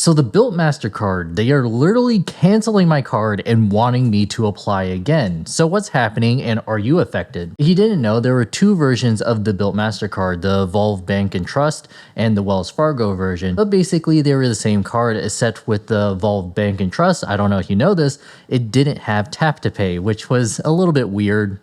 So the Bilt MasterCard, they are literally canceling my card and wanting me to apply again. So what's happening and are you affected? If you didn't know, there were two versions of the Bilt MasterCard, the Evolve Bank and Trust and the Wells Fargo version. But basically they were the same card except with the Evolve Bank and Trust, I don't know if you know this, it didn't have tap to pay, which was a little bit weird.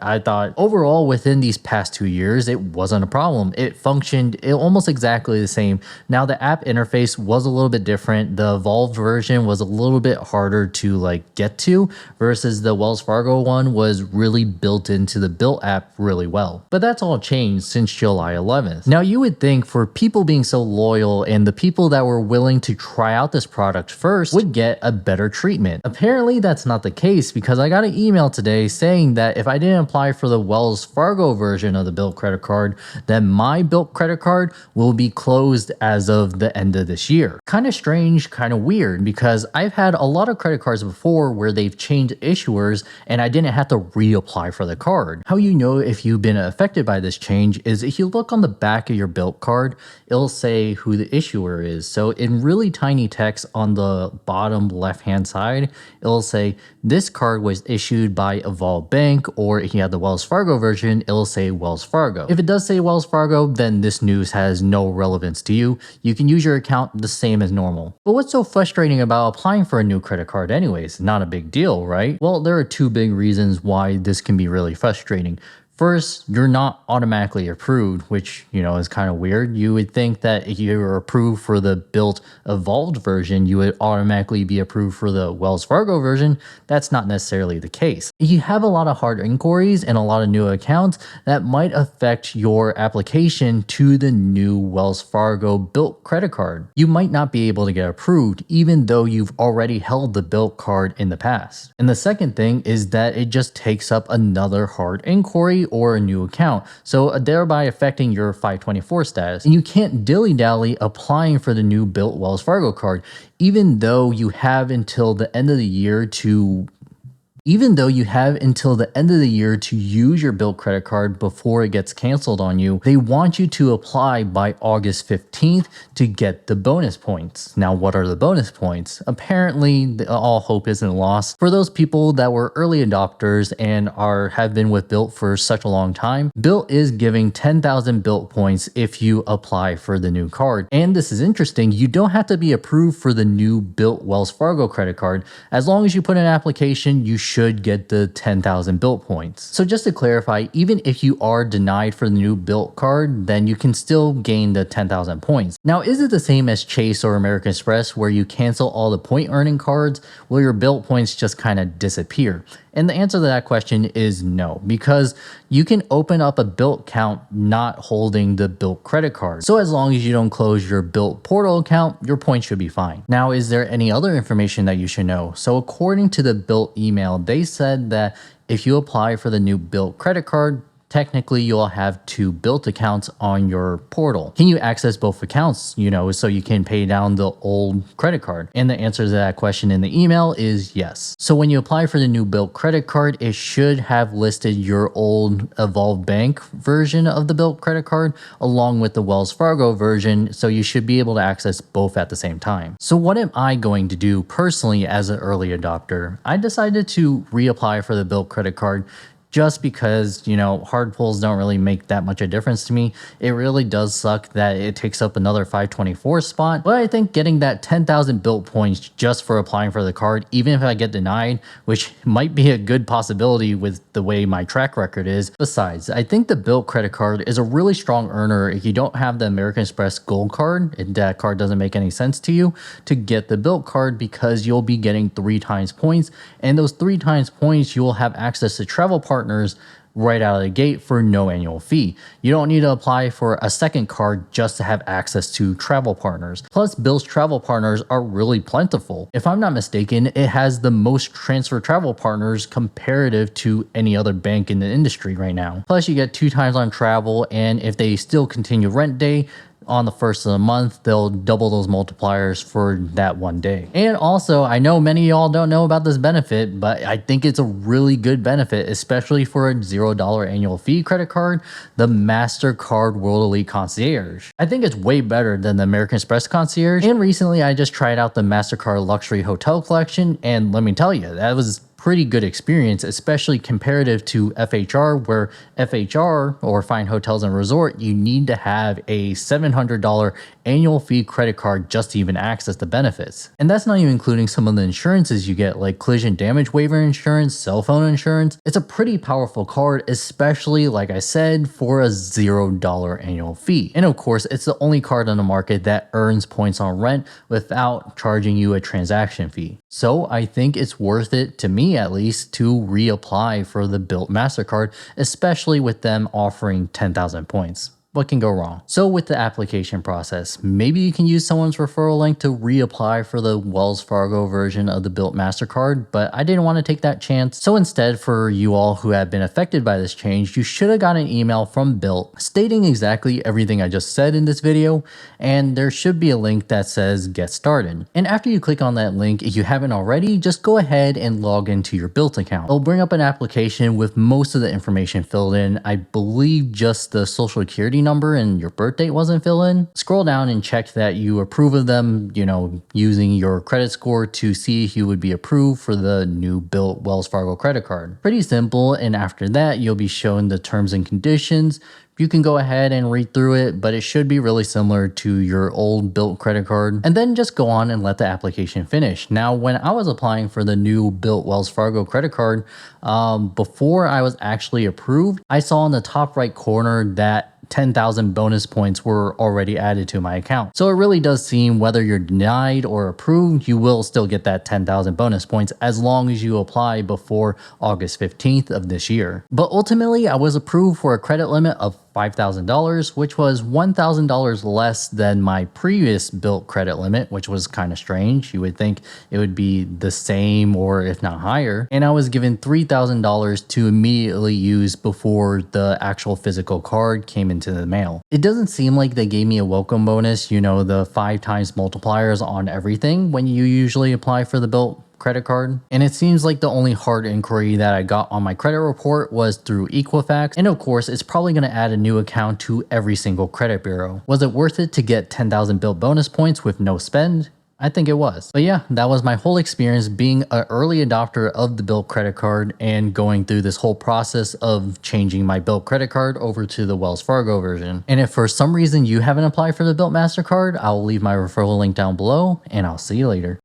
I thought overall within these past 2 years, it wasn't a problem. It functioned almost exactly the same. Now the app interface was a little bit different. The evolved version was a little bit harder to get to versus the Wells Fargo one was really built into the Bilt app really well. But that's all changed since July 11th. Now you would think for people being so loyal and the people that were willing to try out this product first would get a better treatment. Apparently that's not the case because I got an email today saying that if I didn't apply for the Wells Fargo version of the Bilt credit card, then my Bilt credit card will be closed as of the end of this year. Kind of strange, kind of weird, because I've had a lot of credit cards before where they've changed issuers and I didn't have to reapply for the card. How you know if you've been affected by this change is if you look on the back of your Bilt card, it'll say who the issuer is. So in really tiny text on the bottom left-hand side, it'll say this card was issued by Evolve Bank, or if you have the Wells Fargo version, it'll say Wells Fargo. If it does say Wells Fargo, then this news has no relevance to you. You can use your account the same as normal. But what's so frustrating about applying for a new credit card anyways? Not a big deal, right? Well, there are two big reasons why this can be really frustrating. First, you're not automatically approved, which, is kind of weird. You would think that if you were approved for the Bilt evolved version, you would automatically be approved for the Wells Fargo version. That's not necessarily the case. If you have a lot of hard inquiries and a lot of new accounts, that might affect your application to the new Wells Fargo Bilt credit card. You might not be able to get approved, even though you've already held the Bilt card in the past. And the second thing is that it just takes up another hard inquiry or a new account, so thereby affecting your 524 status. And you can't dilly-dally applying for the new Bilt Wells Fargo card, even though you have until the end of the year to use your Bilt credit card before it gets canceled on you. They want you to apply by August 15th to get the bonus points. Now, what are the bonus points? Apparently, all hope isn't lost. For those people that were early adopters and have been with Bilt for such a long time, Bilt is giving 10,000 Bilt points if you apply for the new card. And this is interesting, you don't have to be approved for the new Bilt Wells Fargo credit card. As long as you put in an application, you should get the 10,000 Bilt points. So just to clarify, even if you are denied for the new Bilt card, then you can still gain the 10,000 points. Now, is it the same as Chase or American Express where you cancel all the point earning cards? Will your Bilt points just kind of disappear? And the answer to that question is no, because you can open up a Bilt account not holding the Bilt credit card. So as long as you don't close your Bilt portal account, your points should be fine. Now, is there any other information that you should know? So according to the Bilt email, they said that if you apply for the new Bilt credit card, technically you'll have two Bilt accounts on your portal. Can you access both accounts, so you can pay down the old credit card? And the answer to that question in the email is yes. So when you apply for the new Bilt credit card, it should have listed your old Evolve Bank version of the Bilt credit card along with the Wells Fargo version, so you should be able to access both at the same time. So what am I going to do personally as an early adopter? I decided to reapply for the Bilt credit card just because, hard pulls don't really make that much a difference to me. It really does suck that it takes up another 524 spot, but I think getting that 10,000 Bilt points just for applying for the card, even if I get denied, which might be a good possibility with the way my track record is. Besides, I think the Bilt credit card is a really strong earner if you don't have the American Express Gold card, and that card doesn't make any sense to you, to get the Bilt card because you'll be getting 3 times points, and those 3 times points you'll have access to travel partners right out of the gate for no annual fee. You don't need to apply for a second card just to have access to travel partners. Plus, Bilt's travel partners are really plentiful. If I'm not mistaken, it has the most transfer travel partners comparative to any other bank in the industry right now. Plus, you get 2 times on travel, and if they still continue rent day, on the first of the month, they'll double those multipliers for that one day. And also, I know many of y'all don't know about this benefit, but I think it's a really good benefit, especially for a $0 annual fee credit card, the MasterCard World Elite Concierge. I think it's way better than the American Express Concierge. And recently, I just tried out the MasterCard Luxury Hotel Collection, and let me tell you, that was pretty good experience, especially comparative to FHR, where FHR, or Fine Hotels and Resort, you need to have a $700 annual fee credit card just to even access the benefits. And that's not even including some of the insurances you get, like collision damage waiver insurance, cell phone insurance. It's a pretty powerful card, especially, like I said, for a $0 annual fee. And of course, it's the only card on the market that earns points on rent without charging you a transaction fee. So I think it's worth it, to me at least, to reapply for the Bilt MasterCard, especially with them offering 10,000 points. What can go wrong? So with the application process, maybe you can use someone's referral link to reapply for the Wells Fargo version of the Bilt MasterCard, but I didn't want to take that chance. So instead, for you all who have been affected by this change, you should have got an email from Bilt stating exactly everything I just said in this video, and there should be a link that says get started. And after you click on that link, if you haven't already, just go ahead and log into your Bilt account. It'll bring up an application with most of the information filled in. I believe just the social security number and your birth date wasn't filled in. Scroll down and check that you approve of them, using your credit score to see if you would be approved for the new Bilt Wells Fargo credit card. Pretty simple, and after that, you'll be shown the terms and conditions. You can go ahead and read through it, but it should be really similar to your old Bilt credit card. And then just go on and let the application finish. Now, when I was applying for the new Bilt Wells Fargo credit card, before I was actually approved, I saw in the top right corner that 10,000 bonus points were already added to my account. So it really does seem whether you're denied or approved, you will still get that 10,000 bonus points as long as you apply before August 15th of this year. But ultimately, I was approved for a credit limit of $5,000, which was $1,000 less than my previous Bilt credit limit, which was kind of strange. You would think it would be the same or if not higher. And I was given $3,000 to immediately use before the actual physical card came into the mail. It doesn't seem like they gave me a welcome bonus, the 5 times multipliers on everything when you usually apply for the Bilt credit card. And it seems like the only hard inquiry that I got on my credit report was through Equifax. And of course, it's probably going to add a new account to every single credit bureau. Was it worth it to get 10,000 Bilt bonus points with no spend? I think it was. But yeah, that was my whole experience being an early adopter of the Bilt credit card and going through this whole process of changing my Bilt credit card over to the Wells Fargo version. And if for some reason you haven't applied for the Bilt MasterCard, I'll leave my referral link down below, and I'll see you later.